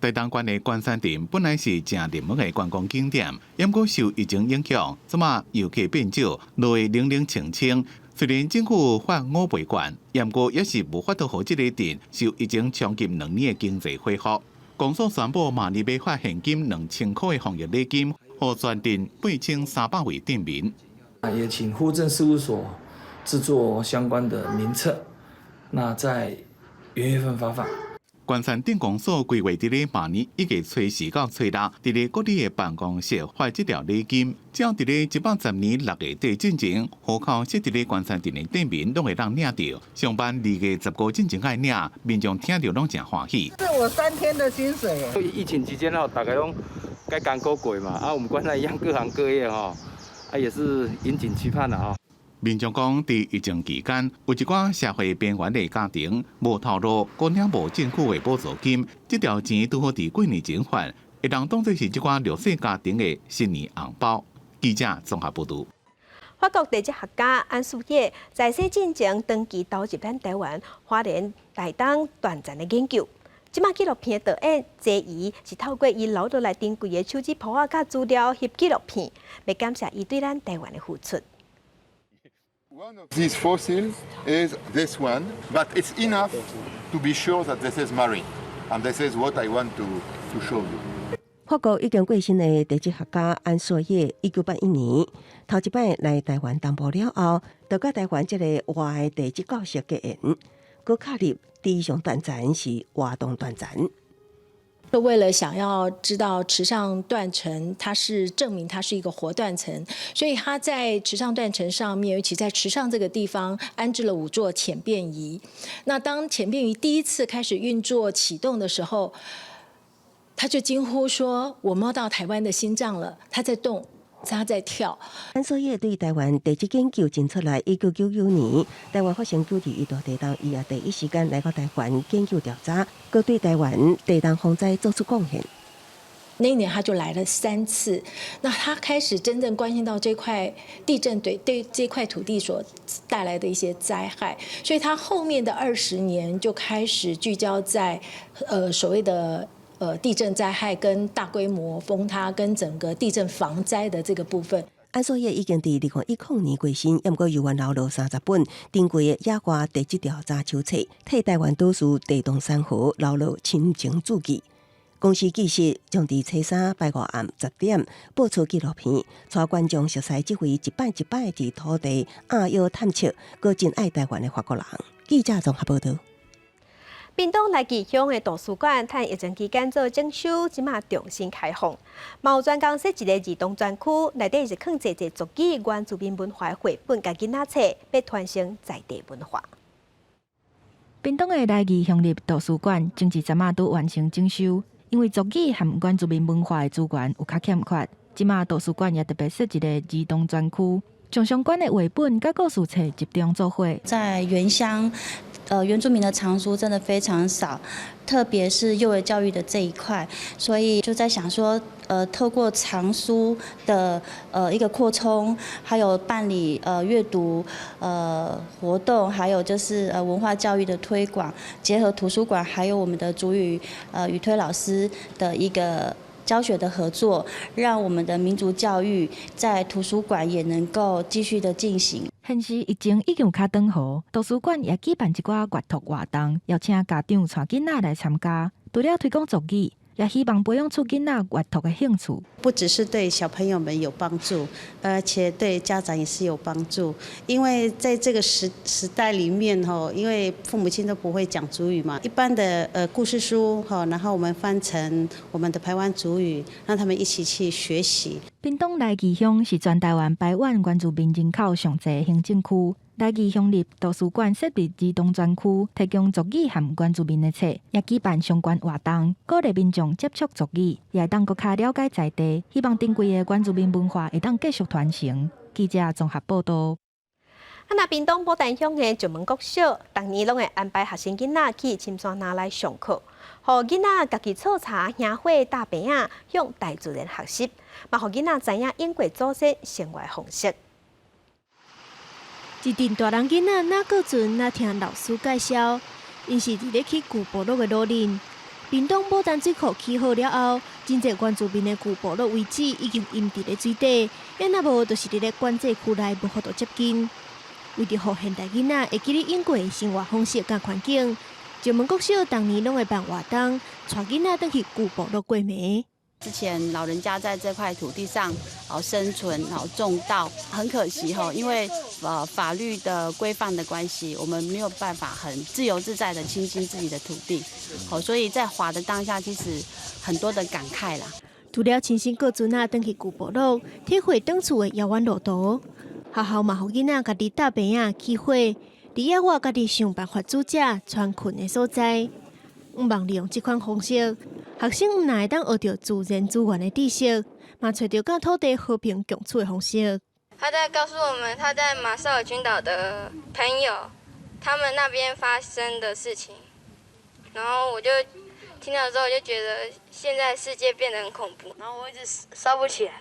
台东县的关山镇本来是正热门的观光景点，不过受疫情影响，即马游客变少，路会零零清清。虽然政府发5倍券，不过也是无法度让这个镇受疫情冲击2年的经济恢复。公所宣布，明日要发现金2000块的防疫礼金，予全镇8300位镇民。也请户政事务所制作相关的名册，那在元月份发放。关山镇公所规划伫咧明年1月初4到初6，伫咧各地的办公室发这条礼金，只要伫咧110年6月底进前，户口设伫咧关山镇的镇民拢会当领到。上班2月15进前爱领，民众听到拢真欢喜。是我3天的薪水。疫情期间大家拢该赶狗鬼嘛，我们关山一样，各行各业也是引颈期盼的民众讲，伫疫情期间，有一寡社会边缘的家庭无投入，更领无政府的补助金，这条钱拄好伫过年前还，会当当作是这寡弱势家庭的新年红包。记者综合报道。法国地质学家安素叶在生进前长期投入咱台湾花莲台东断层的研究。即马纪录片导演谢怡是透过伊留落来珍贵的手指谱仔甲资料翕纪录片，要感谢伊对咱台湾的付出。This fossil is this one, but it's enough to be sure that this is marine, and this is what I want to show you. 法国已经过身的地质学家安硕叶，1981年头一摆来台湾东部了后，就甲台湾这个活的地质教室结缘，佮确立第一项断层是活动断层。为了想要知道池上断层，它是证明它是一个活断层，所以它在池上断层上面，尤其在池上这个地方安置了5座潜变仪。那当潜变仪第一次开始运作启动的时候，他就惊呼说：“我摸到台湾的心脏了，它在动。”他在跳。安硕叶对台湾地质研究进出来，1999年台湾发生九二一大地震，伊也第一时间来到台湾研究调查，佮对台湾地震防灾做出贡献。那一年他就来了3次，那他开始真正关心到这块地震对这块土地所带来的一些灾害，所以他后面的20年就开始聚焦在所谓的。地震灾害跟大规模崩塌跟整个地震防灾的这个部分，安硕叶已经伫2010年过身，不过由原留落30本珍贵的野外地质调查手册，替台湾岛屿地动山河留落亲情注记。公司技师将伫初3拜5暗10点播出纪录片，带观众熟悉这位一摆一摆伫土地暗腰探测，佮真爱台湾的法国人。记者综合报道。屏东来义乡的图书馆，趁疫情期间做整修，即马重新开放。有专工设一个儿童专区，内底是放侪族语原住民文化绘本、甲囡仔册，要传承在地文化。屏东的来义乡立图书馆，前一阵仔都完成整修，因为族语和原住民文化的资源有较欠缺，即马图书馆也特别设一个儿童专区，将相关的绘本甲故事册集中做伙。在原乡。原住民的藏书真的非常少，特别是幼儿教育的这一块，所以就在想说，透过藏书的一个扩充，还有办理阅读活动，还有就是文化教育的推广，结合图书馆还有我们的族语语推老师的一个。教学的合作，让我们的民族教育在图书馆也能够继续的进行。现时疫情已经有较长好，图书馆也举办一寡阅读活动，邀请家长带囡仔来参加，除了推广族语，也希望培养出囡仔阅读的兴趣。不只是对小朋友们有帮助，而且对家长也是有帮助。因为在这个时代里面因为父母亲都不会讲族语嘛，一般的故事书然后我们翻成我们的排湾族语，让他们一起去学习。屏东来义乡是全台湾排湾原住民人口上侪行政区。来义乡立图书馆设立儿童专区，提供族语和原住民的册，也举办相关活动，鼓励民众接触族语，也会当更加了解在地。希望珍贵的原住民文化会当继续传承。记者综合报道。那屏东牡丹乡的石门国小，逐年拢会安排学生囡仔去深山那来上课，互囡仔家己操茶、香火、搭饼仔，向大自然学习，嘛互囡仔知影英国祖先生活方式。一阵大人囡仔哪个阵哪听老师介绍，因是伫咧去旧部落的路林，屏东宝丹水库起好了后，真侪原住民的旧部落遗址已经淹伫咧水底，要若无就是伫咧管制区内无法度接近。为着让现代囡仔会记得英国的生活方式甲环境，石门国小当年拢会办活动，带囡仔返去旧部落过暝。之前老人家在这块土地上生存种稻，很可惜因为法律的规范的关系，我们没有办法很自由自在的亲近自己的土地，所以在滑的当下，其实很多的感慨啦。除了亲身过船返去旧部落，体会当厝的遥远路途，学校嘛，互囡仔家己搭棚仔起火，伫野外家己想办法煮食穿困的所在。毋忘利用这款方式，学生毋但会当学到自然资源的知识，嘛找到甲土地和平共处的方式。他在告诉我们他在马绍尔群岛的朋友，他们那边发生的事情。然后我就听到之后，我就觉得现在世界变得很恐怖。然后我一直烧不起来，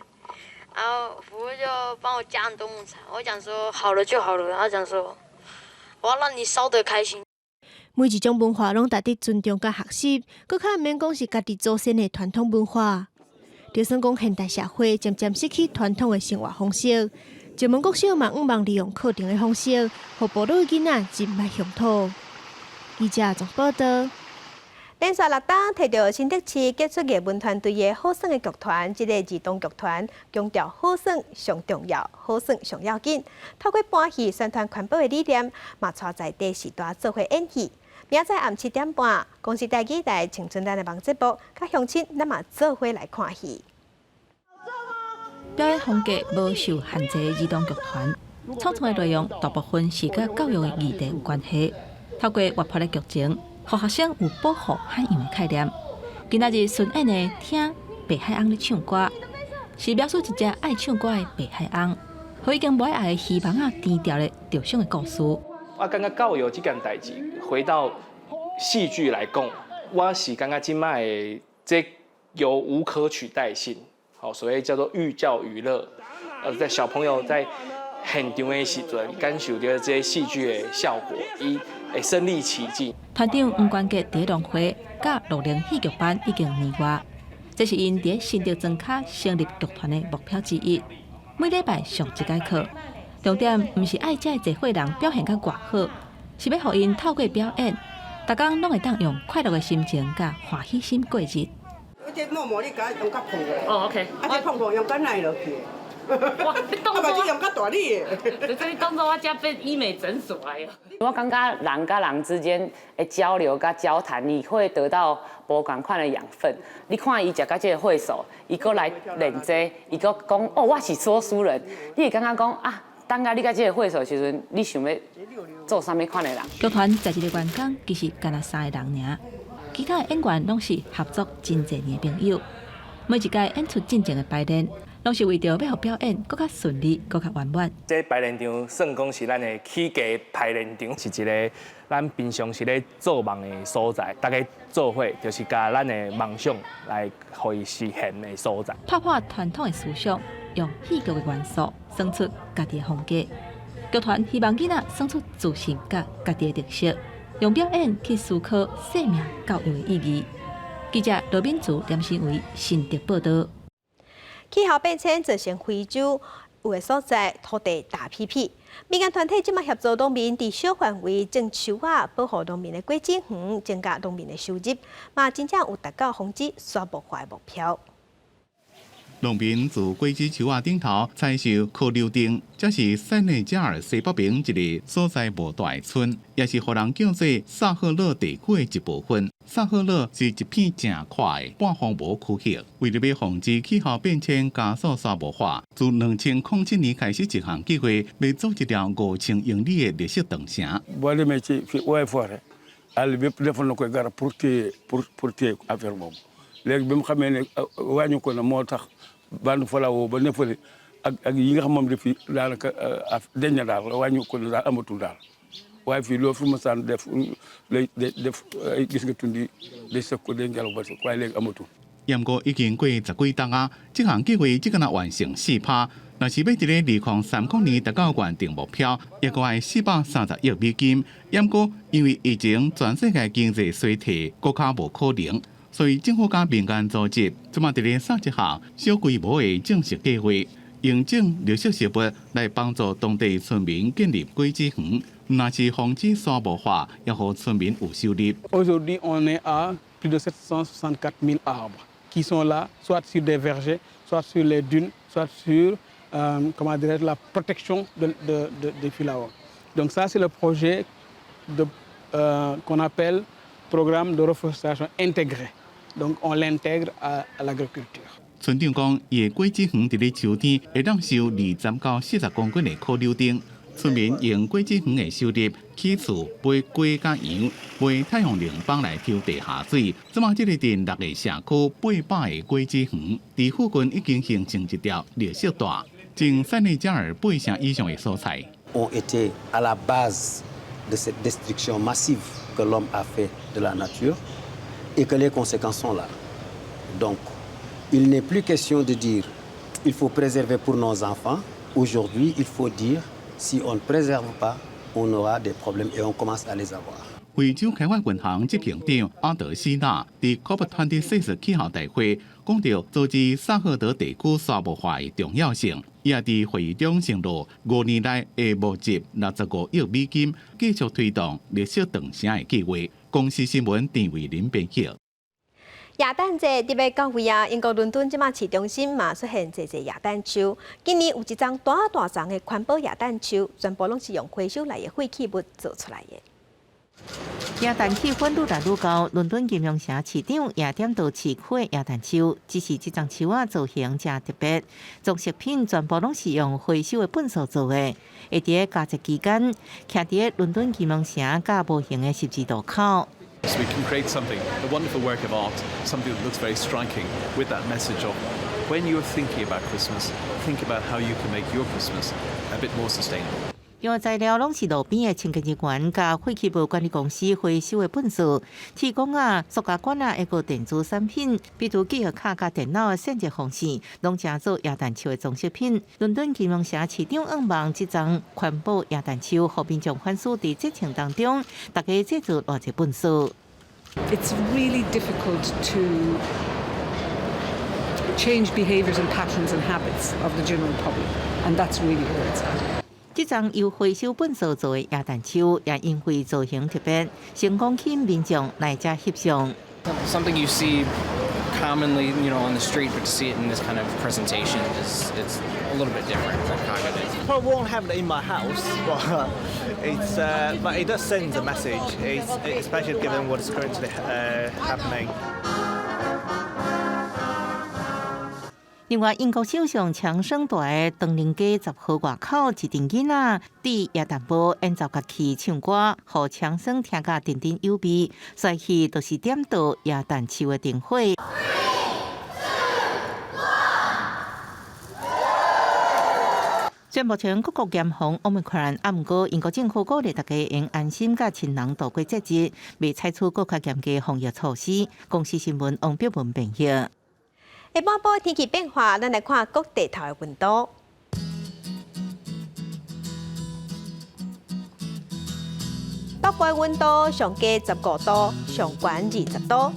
然后服务就帮我加很多木材。我讲说好了就好了，然后讲说我要让你烧得开心。每一种文化拢值得尊重甲学习，搁较毋免讲是家己祖先的传统文化。就算讲现代社会渐渐失去传统的生活方式，石门国小嘛毋忘利用课程的方式，互部落的囡仔人脉乡土。记者总报道。连续6档摕到新竹市杰出艺文团队的好耍的剧团，这个儿童剧团强调好耍上重要，好耍上要紧。透过搬戏宣传环保的理念，嘛带在地时代做伙演戏。明仔载暗7点半，公司台记台青春咱的网节目，甲乡亲咱嘛做伙来看戏。表演风格无受限制的儿童剧团，创作的内容大部分是甲教育的议题有关系。透过活泼的剧情，互学生有保护海洋的概念。今仔日顺演的听白海翁咧唱歌，是描述一只爱唱歌的白海翁，互已经无爱的希望低调的着想的故事。我感觉教育这件代志，回到戏剧来讲，我是感觉今摆的这有无可取代性，好，所谓叫做寓教于乐，在小朋友在现场的时阵，感受到这些戏剧的效果，伊会身临其境。团长吴冠杰第一轮会甲乐龄戏剧班已经年外，这是因伫新竹庄卡成立剧团的目标之一。每礼拜上一节课。重点毋是爱遮个侪人表现甲偌好，是要互因透过表演，逐工拢会当用快乐的心情甲欢喜心过日。这毛毛你甲用较碰的。哦 ，OK。这碰碰用较耐落去。哇，你当作我用较大力的。这你当作我家变医美诊所来哦。我感觉人甲人之间的交流甲交谈，你会得到无共款的养分。你看伊食到这个会所，伊搁来练这，伊搁讲哦，我是说书人，你会感觉讲啊。当下你甲这个会所时阵，你想要做啥物款的人？剧团11个员工其实干那3个人尔，其他的演员拢是合作真侪年的朋友。每一届演出进前的排练，拢是为着要互表演更较顺利、更较圆满。这排练场算讲是咱的起家排练场，是一个咱平常时咧做梦的所在。大家做伙就是甲咱的梦想来互伊实现的所在。拍破传统的思想。用戏剧的元素，生出家己的风格。剧团希望囡仔生出自信甲家己的特色，用表演去思考生命教育的意义。记者罗敏竹、连新维新竹报道。气候变迁造成非洲有的所在土地大批批，民间团体即马协助农民伫小范围种树啊，保护农民的果子园，增加农民的收入，嘛真正有达到防止沙漠化的目标。农民自果子树仔顶头采收靠柳丁，这是塞内加尔西北边一个所在无大的村，也是互人叫做萨赫勒地区的一部分。萨赫勒是一片正宽的半荒芜区域，为了要防止气候变迁加速沙漠化，自2007年开始一项计划，要组一条5000英里的绿色长城。léegi bi mu xamee ne wàññi ko na moo tax bande falaawo ba ne fële ak yi nga xam moom def daanaka deñ na daal wàññi ko na daal amatul daal waaye fii loolu fi ma saan def lay def gis nga tundi day sëf ko day ngelaw ba si waaye léegi amatul。不过已经过10几档啊，这项计划只敢完成4趴。若是要伫咧2030年达到原定目标，约要430亿美金。不过因为疫情，全世界经济衰退，更加无可能。所以政府甲民间组织即马伫咧三一项小规模的种植计划，用种绿色植物来帮助当地村民建立果子园。若是防止沙漠化，也互村民有收入。Aujourd'hui, on est à plus de 764 000 arbres qui sont là, soit sur des vergers, soit sur les dunes, soit sur la protection des filao. Donc ça, c'est le projet qu'on appelle programme de reforestation intégré. Donc on l'intègre à l'agriculture. 村长讲，伊的果子园伫咧秋天会当收20到40公斤的可溜丁。村民用果子园的收入起厝、买果甲羊、卖太阳能板来抽地下水。即马即个镇6个社区800个果子园，伫附近已经形成一条绿色带，种塞内加尔8成以上的蔬菜。ont été à la base de cette destruction massive que l'homme a fait de la nature et que les conséquences sont là. Donc, il n'est plus question de dire il faut préserver pour nos enfants. Aujourd'hui, il faut dire si on ne préserve pas, on aura des problèmes et on commence à les avoir. 非洲开发银行执行长阿德西纳伫 COP26 气候大会讲到阻止萨赫德地区沙漠化的重要性，也伫会议中承诺5年内会募集65亿美金，继续推动绿色长城的计划。公司新闻陈伟林编辑。耶诞节特别到位啊！英国伦敦即马市中心嘛出现侪耶诞树。今年有一张大张的环保耶诞树，全部拢是用回收来的废弃物做出来的。耶诞气氛愈来愈高，伦敦金融城市长也点到市区的耶诞树，只是这张树啊造型真特别，装饰品全部拢是用回收的糞扫做的。会伫假日期间，徛伫伦敦金融城甲无形的十字路口。So we can create something, a wonderful work of art, something that looks very striking with that message of when you're thinking about Christmas, think about how you can make your Christmas a bit more sustainable. 用的材料拢是路边的清洁人员甲废弃物管理公司回收的糞扫，提供塑胶管一个电子产品，比如记号卡甲电脑的选择方式，拢正做耶诞树的装饰品。伦敦金融城市长希望这张环保耶诞树，互民众反思伫节庆当中，大家制作偌济糞扫。It's really difficult to change behaviours and patterns and habits of the general public, and that's really where it's at. 这张由回收糞扫做的耶诞树，也因为造型特别，成功吸引民众来遮翕相。Something you see commonly, on the street, but to see it in this kind of presentation it's a little bit different from cognitive. I won't have it in my house, but it does send a message, especially given what is currently happening. 另外，英国首相强生大的唐宁街10号外口一群囡仔伫耶诞帽演奏乐器唱歌，互强生听甲阵阵有味。帅气就是点到耶诞树的灯火。虽然目前各国严防Omicron，毋过英国政府鼓励大家用安心甲亲人度过节日，未采取更加严格防疫措施。公司新闻王标文编译。下半部天气变化，咱来看各地头的温度。北部的温度上低15度，上悬20度。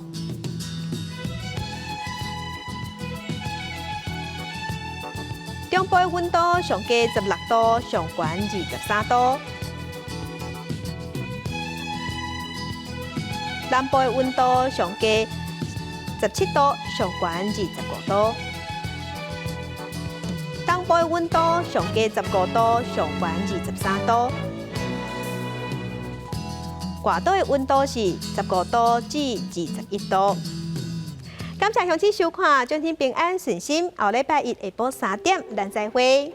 中部的温度上低16度，上悬23度。南部的温度上低17度，上悬25度。东部的温度上低15度，上悬23度。外岛的温度是15度至21度。感谢乡亲收看，祝您平安顺心。后礼拜一下晡3点，咱再会。